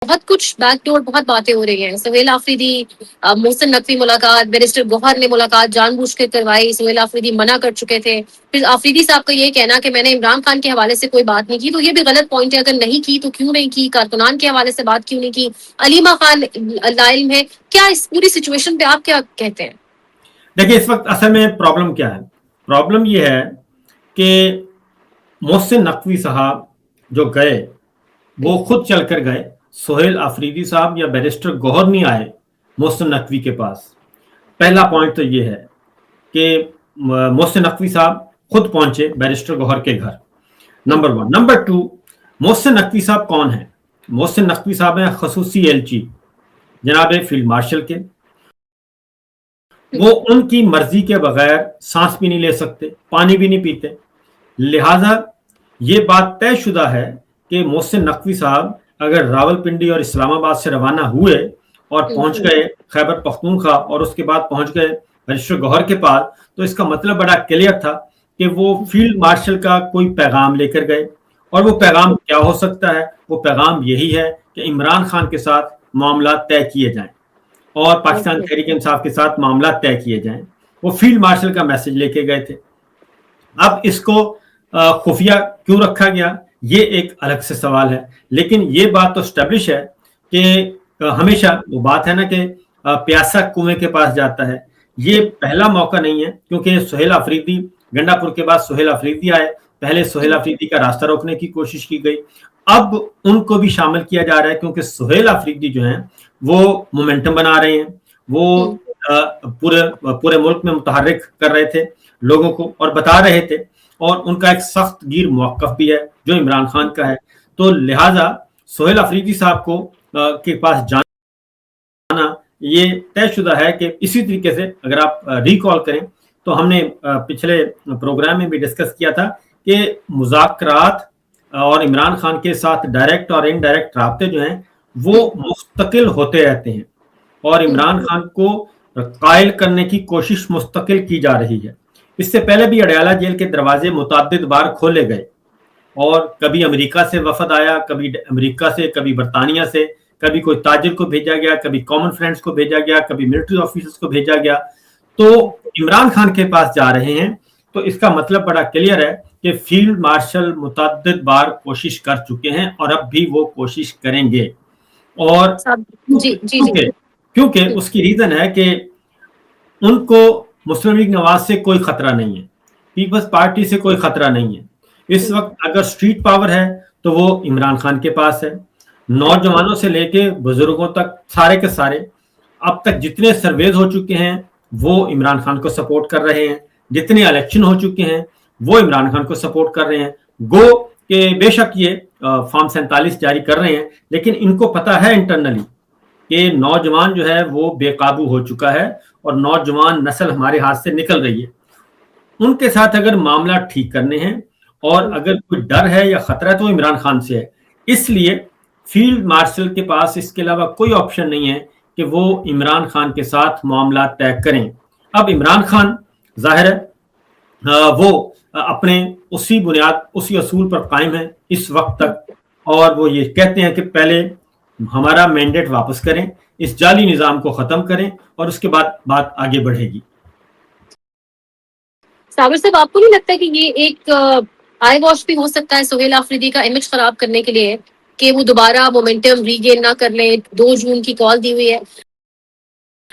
بہت کچھ back door, بہت باتیں ہو رہی ہیں. سہیل آفریدی محسن نقوی ملاقات، بیرسٹر گوہر نے ملاقات جان بوجھ کے کروائی، سہیل آفریدی منع کر چکے تھے. پھر آفریدی صاحب کا یہ کہنا کہ میں نے عمران خان کے حوالے سے کوئی بات نہیں کی، تو یہ بھی غلط پوائنٹ ہے. اگر نہیں کی تو کیوں نہیں کی؟ کارکنان کے حوالے سے بات کیوں نہیں کی؟ علیمہ خان لائم ہے. کیا اس پوری سچویشن پہ آپ کیا کہتے ہیں؟ دیکھیے اس وقت اصل میں پرابلم کیا ہے؟ پرابلم یہ ہے کہ محسن نقوی صاحب جو گئے وہ خود چل کر گئے. سہیل آفریدی صاحب یا بیرسٹر گوہر نہیں آئے محسن نقوی کے پاس. پہلا پوائنٹ تو یہ ہے کہ محسن نقوی صاحب خود پہنچے بیرسٹر گوہر کے گھر. نمبر 1. نمبر 2، محسن نقوی صاحب کون ہیں؟ محسن نقوی صاحب ہیں خصوصی ایلچی جناب فیلڈ مارشل کے. وہ ان کی مرضی کے بغیر سانس بھی نہیں لے سکتے، پانی بھی نہیں پیتے. لہذا یہ بات طے شدہ ہے کہ محسن نقوی صاحب اگر راولپنڈی اور اسلام آباد سے روانہ ہوئے اور پہنچ گئے خیبر پختونخوا اور اس کے بعد پہنچ گئے بیرسٹر گوہر کے پاس، تو اس کا مطلب بڑا کلیئر تھا کہ وہ فیلڈ مارشل کا کوئی پیغام لے کر گئے. اور وہ پیغام کیا ہو سکتا ہے؟ وہ پیغام یہی ہے کہ عمران خان کے ساتھ معاملات طے کیے جائیں اور پاکستان تحریک انصاف کے ساتھ معاملات طے کیے جائیں. وہ فیلڈ مارشل کا میسج لے کے گئے تھے. اب اس کو خفیہ کیوں رکھا گیا یہ ایک الگ سے سوال ہے، لیکن یہ بات تو اسٹیبلش ہے کہ ہمیشہ وہ بات ہے نا کہ پیاسا کنویں کے پاس جاتا ہے. یہ پہلا موقع نہیں ہے، کیونکہ سہیل آفریدی گنڈا پور کے بعد سہیل آفریدی آئے. پہلے سہیل آفریدی کا راستہ روکنے کی کوشش کی گئی، اب ان کو بھی شامل کیا جا رہا ہے کیونکہ سہیل آفریدی جو ہیں وہ مومنٹم بنا رہے ہیں. وہ پورے ملک میں متحرک کر رہے تھے لوگوں کو اور بتا رہے تھے، اور ان کا ایک سخت گیر موقف بھی ہے جو عمران خان کا ہے. تو لہٰذا سہیل آفریدی صاحب کو کے پاس جانا یہ طے شدہ ہے کہ اسی طریقے سے اگر آپ ریکال کریں تو ہم نے پچھلے پروگرام میں بھی ڈسکس کیا تھا کہ مذاکرات اور عمران خان کے ساتھ ڈائریکٹ اور انڈائریکٹ رابطے جو ہیں وہ مستقل ہوتے رہتے ہیں اور عمران خان کو قائل کرنے کی کوشش مستقل کی جا رہی ہے. اس سے پہلے بھی اڈیالہ جیل کے دروازے متعدد بار کھولے گئے اور کبھی امریکہ سے وفد آیا، کبھی امریکہ سے، کبھی برطانیہ سے، کبھی کوئی تاجر کو بھیجا گیا، کبھی کامن فرینڈز کو بھیجا گیا، کبھی ملٹری آفیسرز کو بھیجا گیا. تو عمران خان کے پاس جا رہے ہیں تو اس کا مطلب بڑا کلیئر ہے کہ فیلڈ مارشل متعدد بار کوشش کر چکے ہیں اور اب بھی وہ کوشش کریں گے. اور کیونکہ اس کی ریزن ہے کہ ان کو مسلم لیگ نواز سے کوئی خطرہ نہیں ہے، پیپلز پارٹی سے کوئی خطرہ نہیں ہے. اس وقت اگر سٹریٹ پاور ہے تو وہ عمران خان کے پاس ہے. نوجوانوں سے لے کے بزرگوں تک سارے کے سارے اب تک جتنے سرویز ہو چکے ہیں وہ عمران خان کو سپورٹ کر رہے ہیں، جتنے الیکشن ہو چکے ہیں وہ عمران خان کو سپورٹ کر رہے ہیں. گو کہ بے شک یہ فارم 47 جاری کر رہے ہیں، لیکن ان کو پتا ہے انٹرنلی کہ نوجوان جو ہے وہ بے قابو ہو چکا ہے اور نوجوان نسل ہمارے ہاتھ سے نکل رہی ہے. ان کے ساتھ اگر معاملہ ٹھیک کرنے ہیں اور اگر کوئی ڈر ہے یا خطرہ ہے تو عمران خان سے ہے. اس لیے فیلڈ مارشل کے پاس اس کے علاوہ کوئی آپشن نہیں ہے کہ وہ عمران خان کے ساتھ معاملات طے کریں. اب عمران خان ظاہر ہے وہ اپنے اسی بنیاد اسی اصول پر قائم ہیں اس وقت تک، اور وہ یہ کہتے ہیں کہ پہلے ہمارا مینڈیٹ واپس کریں، اس جعلی نظام کو ختم کریں اور اس کے بعد بات آگے بڑھے گی. صابر صاحب آپ کو نہیں لگتا کہ یہ ایک آئی واش بھی ہو سکتا ہے سہیل آفریدی کا امیج خراب کرنے کے لیے کہ وہ دوبارہ مومنٹم ریگین نہ کر لیں؟ 2 جون کی کال دی ہوئی ہے،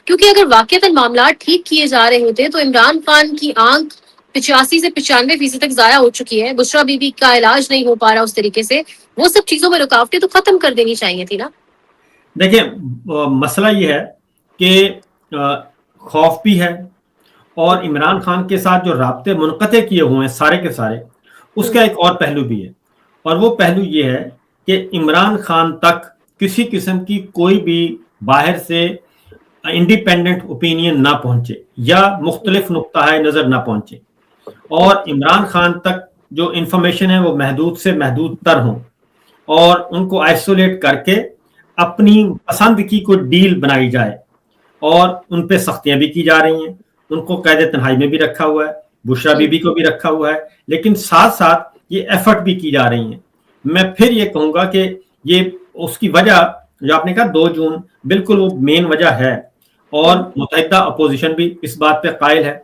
کیونکہ اگر واقعتاً معاملات ٹھیک کیے جا رہے ہوتے تو عمران خان کی آنکھ 85 سے 95% تک ضائع ہو چکی ہے. بشرا بی بی کا علاج نہیں ہو پا رہا اس طریقے سے، وہ سب چیزوں میں رکاوٹیں تو ختم کر دینی چاہیے تھی نا. دیکھیں مسئلہ یہ ہے کہ خوف بھی ہے اور عمران خان کے ساتھ جو رابطے منقطع کیے ہوئے ہیں سارے کے سارے، اس کا ایک اور پہلو بھی ہے، اور وہ پہلو یہ ہے کہ عمران خان تک کسی قسم کی کوئی بھی باہر سے انڈیپینڈنٹ اوپینین نہ پہنچے یا مختلف نقطہ نظر نہ پہنچے، اور عمران خان تک جو انفارمیشن ہے وہ محدود سے محدود تر ہوں اور ان کو آئسولیٹ کر کے اپنی پسند کی کوئی ڈیل بنائی جائے. اور ان پہ سختیاں بھی کی جا رہی ہیں، ان کو قید تنہائی میں بھی رکھا ہوا ہے، بشرا بی بی کو بھی رکھا ہوا ہے، لیکن ساتھ ساتھ یہ ایفرٹ بھی کی جا رہی ہیں. میں پھر یہ کہوں گا کہ یہ اس کی وجہ جو آپ نے کہا 2 جون بالکل وہ مین وجہ ہے, اور متحدہ اپوزیشن بھی اس بات پہ قائل ہے.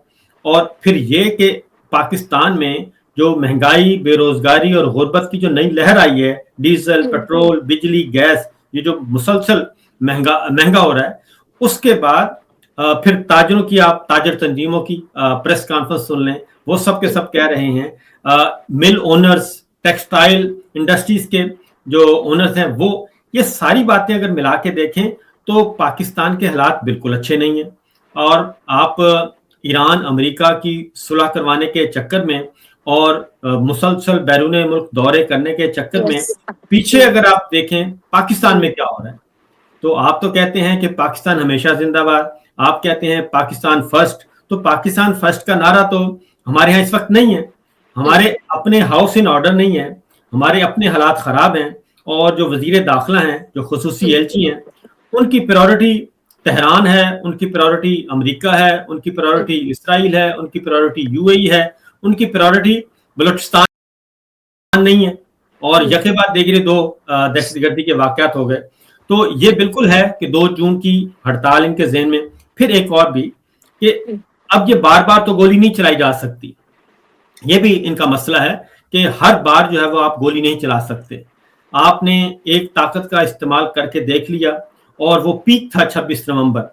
اور پھر یہ کہ پاکستان میں جو مہنگائی, بے روزگاری اور غربت کی جو نئی لہر آئی ہے, ڈیزل, پیٹرول, بجلی, گیس, یہ جو مسلسل مہنگا ہو رہا ہے, اس کے بعد پھر تاجروں کی, آپ تاجر تنظیموں کی پریس کانفرنس سن لیں, وہ سب کے سب کہہ رہے ہیں, مل اونرز, ٹیکسٹائل انڈسٹریز کے جو اونرز ہیں, وہ یہ ساری باتیں اگر ملا کے دیکھیں تو پاکستان کے حالات بالکل اچھے نہیں ہیں. اور آپ ایران امریکہ کی صلح کروانے کے چکر میں اور مسلسل بیرون ملک دورے کرنے کے چکر میں پیچھے اگر آپ دیکھیں پاکستان میں کیا ہو رہا ہے, تو آپ تو کہتے ہیں کہ پاکستان ہمیشہ زندہ باد, آپ کہتے ہیں پاکستان فرسٹ, تو پاکستان فرسٹ کا نعرہ تو ہمارے ہاں اس وقت نہیں ہے. ہمارے اپنے ہاؤس ان آرڈر نہیں ہے, ہمارے اپنے حالات خراب ہیں, اور جو وزیر داخلہ ہیں, جو خصوصی ایلچی ہیں, ان کی پرائیورٹی تہران ہے, ان کی پرائیورٹی امریکہ ہے, ان کی پرائیورٹی اسرائیل ہے, ان کی پرائیورٹی یو اے ای ہے, ان کی پرائیورٹی بلوچستان نہیں ہے. اور یکے بعد دیکھیے 2 دہشت گردی کے واقعات ہو گئے. تو یہ بالکل ہے کہ 2 جون کی ہڑتال ان کے ذہن میں. پھر ایک اور بھی کہ اب یہ بار بار تو گولی نہیں چلائی جا سکتی, یہ بھی ان کا مسئلہ ہے کہ ہر بار جو ہے وہ آپ گولی نہیں چلا سکتے. آپ نے ایک طاقت کا استعمال کر کے دیکھ لیا, اور وہ پیک تھا 26 نومبر.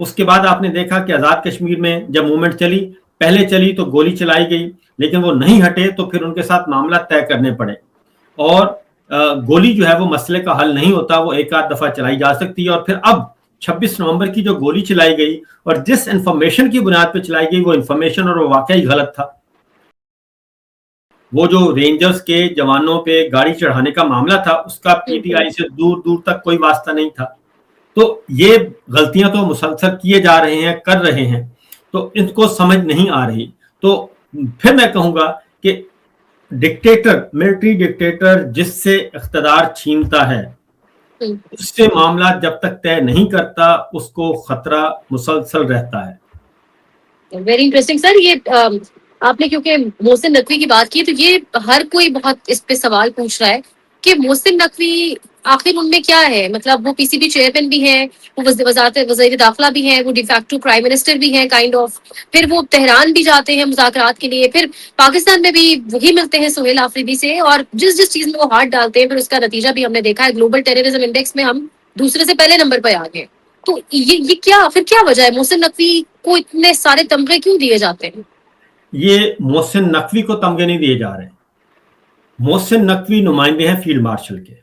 اس کے بعد آپ نے دیکھا کہ آزاد کشمیر میں جب موومنٹ چلی, پہلے چلی تو گولی چلائی گئی, لیکن وہ نہیں ہٹے تو پھر ان کے ساتھ معاملات طے کرنے پڑے. اور گولی جو ہے وہ مسئلے کا حل نہیں ہوتا, وہ ایک آدھ دفعہ چلائی جا سکتی ہے. اور پھر اب 26 نومبر کی جو گولی چلائی گئی, اور جس انفارمیشن کی بنیاد پہ چلائی گئی, وہ انفارمیشن اور وہ واقعی غلط تھا. وہ جو رینجرز کے جوانوں پہ گاڑی چڑھانے کا معاملہ تھا, اس کا پی ٹی آئی سے دور دور تک کوئی واسطہ نہیں تھا. تو یہ غلطیاں تو مسلسل کیے جا رہے ہیں, کر رہے ہیں, تو ان کو سمجھ نہیں آ رہی. تو پھر میں کہوں گا کہ ڈکٹیٹر, ملٹری ڈکٹیٹر جس سے اقتدار چھینتا ہے, اس سے معاملات جب تک طے نہیں کرتا, اس کو خطرہ مسلسل رہتا ہے. ویری انٹرسٹنگ سر. یہ آپ نے کیونکہ محسن نقوی کی بات کی, تو یہ ہر کوئی بہت اس پہ سوال پوچھ رہا ہے کہ محسن نقوی آخر ان میں کیا ہے. مطلب وہ پی سی بی چیئرمین بھی ہیں, وہ وزارت وزیر داخلہ بھی ہیں, وہ ڈی فیکٹو پرائم منسٹر بھی ہیں کائنڈ آف, پھر وہ تہران بھی جاتے ہیں مذاکرات کے لیے, پھر پاکستان میں بھی وہی ملتے ہیں سہیل آفریدی سے, اور جس چیز میں وہ ہاتھ ڈالتے ہیں پھر اس کا نتیجہ بھی ہم نے دیکھا ہے. گلوبل ٹیررزم انڈیکس میں ہم دوسرے سے پہلے نمبر پہ آ گئے. تو یہ کیا وجہ ہے, محسن نقوی کو اتنے سارے تمغے کیوں دیے جاتے ہیں؟ یہ محسن نقوی کو تمغے نہیں دیے جا رہے. محسن نقوی نمائندے ہیں فیلڈ مارشل کے,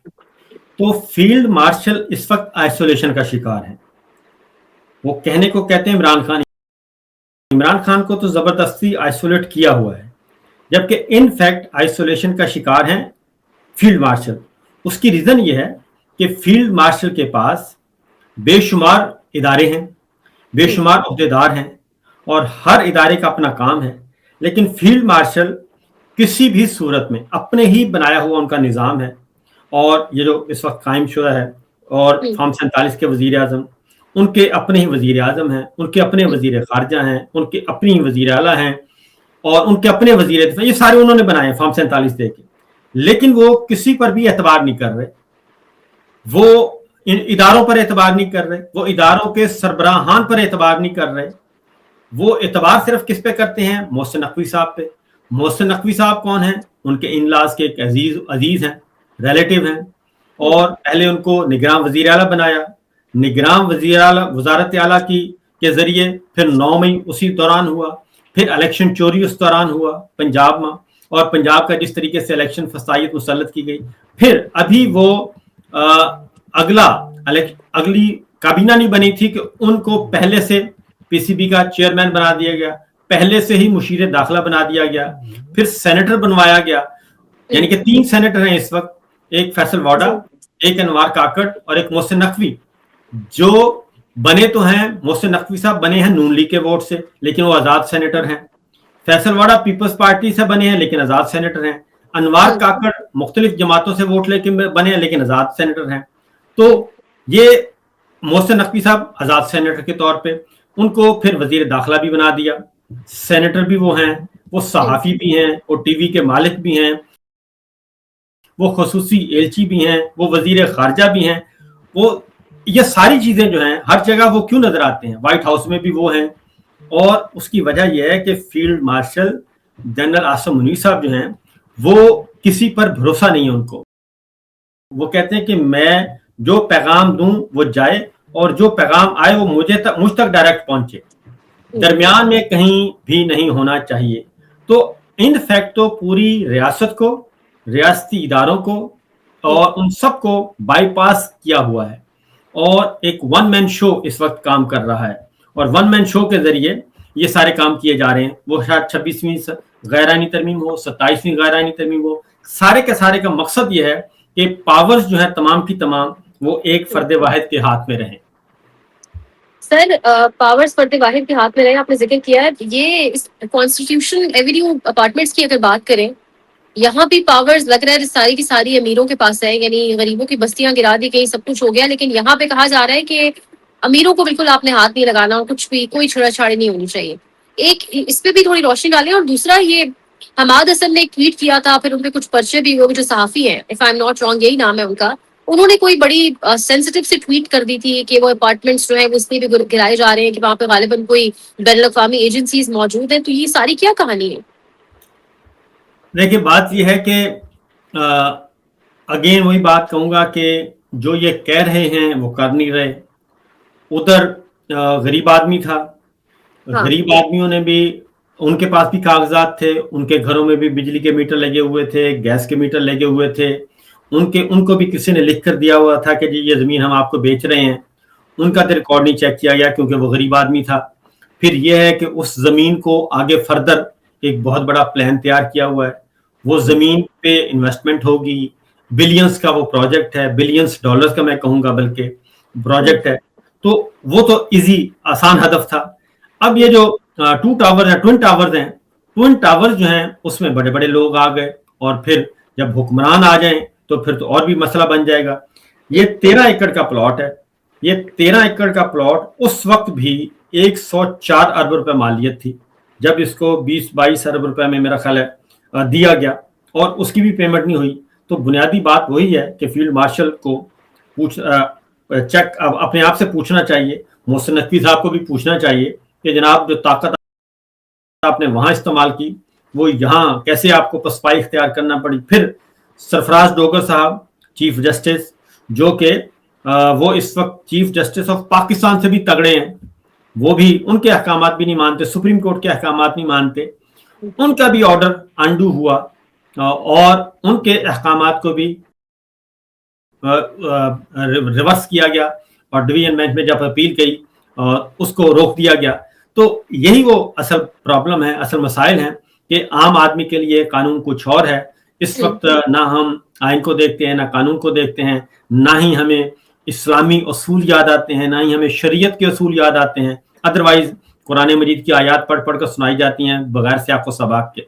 تو فیلڈ مارشل اس وقت آئسولیشن کا شکار ہیں. وہ کہنے کو کہتے ہیں عمران خان کو تو زبردستی آئسولیٹ کیا ہوا ہے, جبکہ ان فیکٹ آئسولیشن کا شکار ہیں فیلڈ مارشل. اس کی ریزن یہ ہے کہ فیلڈ مارشل کے پاس بے شمار ادارے ہیں, بے شمار عہدیدار ہیں, اور ہر ادارے کا اپنا کام ہے. لیکن فیلڈ مارشل کسی بھی صورت میں اپنے ہی بنایا ہوا ان کا نظام ہے. اور یہ جو اس وقت قائم شدہ ہے, اور فارم 47 کے وزیر اعظم, ان کے اپنے ہی وزیر اعظم ہیں, ان کے اپنے وزیر خارجہ ہیں, ان کے اپنی ہی وزیر اعلیٰ ہیں, اور ان کے اپنے وزیر دفاع, یہ سارے انہوں نے بنائے فارم 47 دے کے. لیکن وہ کسی پر بھی اعتبار نہیں کر رہے, وہ ان اداروں پر اعتبار نہیں کر رہے, وہ اداروں کے سربراہان پر اعتبار نہیں کر رہے. وہ اعتبار صرف کس پہ کرتے ہیں؟ محسن نقوی صاحب پہ. محسن نقوی صاحب کون ہیں؟ ان کے ان لاز کے ایک عزیز ہیں, ریلیٹیو ہیں, اور پہلے ان کو نگراں وزیر اعلیٰ بنایا. نگراں وزیر اعلیٰ وزارت اعلیٰ کے ذریعے پھر 9 مئی اسی دوران ہوا, پھر الیکشن چوری اس دوران ہوا پنجاب میں, اور پنجاب کا جس طریقے سے الیکشن فسائیت مسلط کی گئی. پھر ابھی وہ اگلی کابینہ نہیں بنی تھی کہ ان کو پہلے سے پی سی بی کا چیئرمین بنا دیا گیا, پہلے سے ہی مشیر داخلہ بنا دیا گیا, پھر سینیٹر بنوایا گیا. یعنی کہ 3 سینیٹر ہیں اس وقت, ایک فیصل واڈا, ایک انوار کاکڑ, اور ایک محسن نقوی. جو بنے تو ہیں, محسن نقوی صاحب بنے ہیں نون لیگ کے ووٹ سے, لیکن وہ آزاد سینیٹر ہیں. فیصل واڈا پیپلز پارٹی سے بنے ہیں, لیکن آزاد سینیٹر ہیں. انوار کاکڑ مختلف جماعتوں سے ووٹ لے کے بنے ہیں, لیکن آزاد سینیٹر ہیں. تو یہ محسن نقوی صاحب آزاد سینیٹر کے طور پہ, ان کو پھر وزیر داخلہ بھی بنا دیا. سینیٹر بھی وہ ہیں, وہ صحافی بھی ہیں, وہ ٹی وی کے مالک بھی ہیں, وہ خصوصی ایلچی بھی ہیں, وہ وزیر خارجہ بھی ہیں. وہ یہ ساری چیزیں جو ہیں ہر جگہ وہ کیوں نظر آتے ہیں؟ وائٹ ہاؤس میں بھی وہ ہیں، اور اس کی وجہ یہ ہے کہ field marshal general Asim Munir صاحب جو ہیں وہ کسی پر بھروسہ نہیں ہے ان کو. وہ کہتے ہیں کہ میں جو پیغام دوں وہ جائے، اور جو پیغام آئے وہ مجھ تک ڈائریکٹ پہنچے، درمیان میں کہیں بھی نہیں ہونا چاہیے. تو ان فیکٹ تو پوری ریاست کو، ریاستی اداروں کو اور ان سب کو بائی پاس کیا ہوا ہے، اور ایک ون مین شو اس وقت کام کر رہا ہے، اور ون مین شو کے ذریعے یہ سارے کام کیے جا رہے ہیں. وہ شاید 26ویں غیر آئینی ترمیم ہو، 27ویں غیر آئینی ترمیم ہو، سارے کے سارے کا مقصد یہ ہے کہ پاورز جو ہے تمام کی تمام وہ ایک فرد واحد کے ہاتھ میں رہیں. سر پاورز فرد واحد کے ہاتھ میں رہے، آپ نے ذکر کیا ہے. یہ کانسٹیٹیوشن ایوینیو اپارٹمنٹس کی اگر بات کریں، یہاں بھی پاورز لگ رہا ہے ساری کی ساری امیروں کے پاس ہے، یعنی غریبوں کی بستیاں گرا دی گئی، سب کچھ ہو گیا، لیکن یہاں پہ کہا جا رہا ہے کہ امیروں کو بالکل آپ نے ہاتھ نہیں لگانا، کچھ بھی کوئی چھڑا چھاڑی نہیں ہونی چاہیے. ایک اس پہ بھی تھوڑی روشنی ڈالیں. اور دوسرا یہ حماد حسن نے ایک ٹویٹ کیا تھا، پھر ان پہ کچھ پرچے بھی ہوئے، جو صحافی ہیں if I am not wrong یہی نام ہے ان کا، انہوں نے کوئی بڑی سینسٹیو سے ٹویٹ کر دی تھی کہ وہ اپارٹمنٹس جو ہیں وہ اس لیے بھی گرائے جا رہے ہیں کہ وہاں پہ غالباً کوئی بین الاقوامی ایجنسیز موجود ہیں. تو یہ ساری کیا کہانی ہے؟ دیکھیے بات یہ ہے کہ اگین وہی بات کہوں گا کہ جو یہ کہہ رہے ہیں وہ کر نہیں رہے. ادھر غریب آدمی تھا، غریب آدمیوں نے بھی، ان کے پاس بھی کاغذات تھے، ان کے گھروں میں بھی بجلی کے میٹر لگے ہوئے تھے، گیس کے میٹر لگے ہوئے تھے، ان کو بھی کسی نے لکھ کر دیا ہوا تھا کہ جی یہ زمین ہم آپ کو بیچ رہے ہیں. ان کا تو ریکارڈ نہیں چیک کیا گیا کیونکہ وہ غریب آدمی تھا. پھر یہ ہے کہ اس زمین کو آگے فردر ایک بہت بڑا پلان تیار کیا ہوا ہے. وہ زمین پہ انویسٹمنٹ ہوگی، بلینز کا وہ پروجیکٹ ہے، بلینز ڈالرز کا میں کہوں گا بلکہ پروجیکٹ ہے. تو وہ تو ایزی آسان ہدف تھا. اب یہ جو ٹو ٹاور ہیں، ٹوئن ٹاورز ہیں، ٹوئن ٹاورز جو ہیں اس میں بڑے بڑے لوگ آ گئے، اور پھر جب حکمران آ جائیں تو پھر تو اور بھی مسئلہ بن جائے گا. یہ 13 ایکڑ کا پلاٹ ہے. یہ 13 ایکڑ کا پلاٹ اس وقت بھی 104 ارب روپے مالیت تھی جب اس کو 20-22 ارب روپے میں میرا خیال ہے دیا گیا، اور اس کی بھی پیمنٹ نہیں ہوئی. تو بنیادی بات وہی ہے کہ فیلڈ مارشل کو چیک اپنے آپ سے پوچھنا چاہیے، محسن نقوی صاحب کو بھی پوچھنا چاہیے کہ جناب جو طاقت آپ نے وہاں استعمال کی وہ یہاں کیسے آپ کو پسپائی اختیار کرنا پڑی. پھر سرفراز ڈوگر صاحب چیف جسٹس، جو کہ وہ اس وقت چیف جسٹس آف پاکستان سے بھی تگڑے ہیں، وہ بھی ان کے احکامات بھی نہیں مانتے، سپریم کورٹ کے احکامات نہیں مانتے. ان کا بھی آرڈر انڈو ہوا، اور ان کے احکامات کو بھی ریورس کیا گیا، اور ڈویژن بینچ میں جب اپیل کی اس کو روک دیا گیا. تو یہی وہ اصل پرابلم ہے، اصل مسائل ہیں کہ عام آدمی کے لیے قانون کچھ اور ہے. اس وقت نہ ہم آئین کو دیکھتے ہیں، نہ قانون کو دیکھتے ہیں، نہ ہی ہمیں اسلامی اصول یاد آتے ہیں، نہ ہی ہمیں شریعت کے اصول یاد آتے ہیں. ادروائز قرآن مجید کی آیات پڑھ پڑھ کر سنائی جاتی ہیں بغیر سیاق و سباق کے.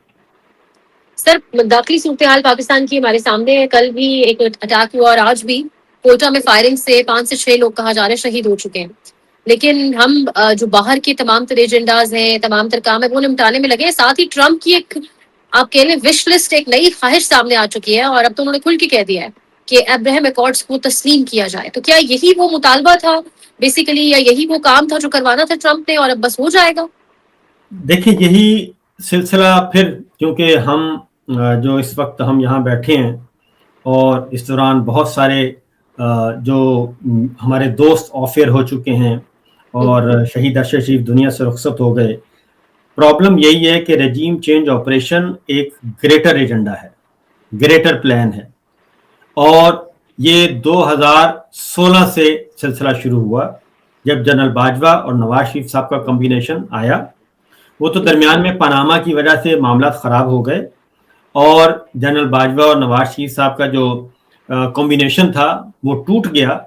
سر داخلی صورتحال پاکستان کی ہمارے سامنے ہے. کل بھی ایک اٹیک ہوا، اور آج بھی کوئٹہ میں فائرنگ سے 5 سے 6 لوگ کہا جا رہا ہے شہید ہو چکے ہیں. لیکن ہم جو باہر کے تمام تر ایجنڈاز ہیں، تمام تر کام ہے، وہ نمٹانے میں لگے ہیں. ساتھ ہی ٹرمپ کی ایک آپ کہہ لیں وش لسٹ، ایک نئی خواہش سامنے آ چکی ہے، اور اب تو انہوں نے کھل کے کہہ دیا ہے کہ ابراہم ایکارڈز کو تسلیم کیا جائے. تو کیا یہی وہ مطالبہ تھا بیسیکلی، یا یہی وہ کام تھا جو کروانا تھا ٹرمپ نے، اور اب بس ہو جائے گا؟ دیکھیں یہی سلسلہ پھر، کیونکہ ہم جو اس وقت ہم یہاں بیٹھے ہیں، اور اس دوران بہت سارے جو ہمارے دوست آف ایئر ہو چکے ہیں، اور شہید ارشد شریف دنیا سے رخصت ہو گئے. پرابلم یہی ہے کہ رجیم چینج آپریشن ایک گریٹر ایجنڈا ہے، گریٹر پلان ہے، اور یہ 2016 سے سلسلہ شروع ہوا جب جنرل باجوہ اور نواز شریف صاحب کا کمبینیشن آیا. وہ تو درمیان میں پاناما کی وجہ سے معاملات خراب ہو گئے، اور جنرل باجوہ اور نواز شریف صاحب کا جو کمبینیشن تھا وہ ٹوٹ گیا.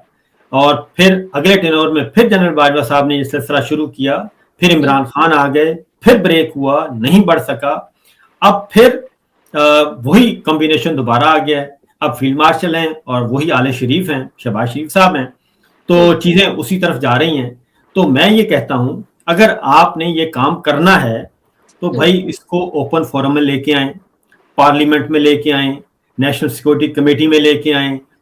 اور پھر اگلے ٹینور میں پھر جنرل باجوہ صاحب نے یہ سلسلہ شروع کیا، پھر عمران خان آ گئے، پھر بریک ہوا، نہیں بڑھ سکا. اب پھر وہی کمبینیشن دوبارہ آ گیا ہے. اب فیلڈ مارشل ہیں اور وہی آل شریف ہیں، شہباز شریف صاحب ہیں. تو چیزیں اسی طرف جا رہی ہیں. تو میں یہ کہتا ہوں اگر آپ نے یہ کام کرنا ہے تو بھائی اس کو اوپن فورم میں لے کے آئیں، پارلیمنٹ میں لے کے آئیں، نیشنل سیکورٹی کمیٹی میں لے کے آئیں،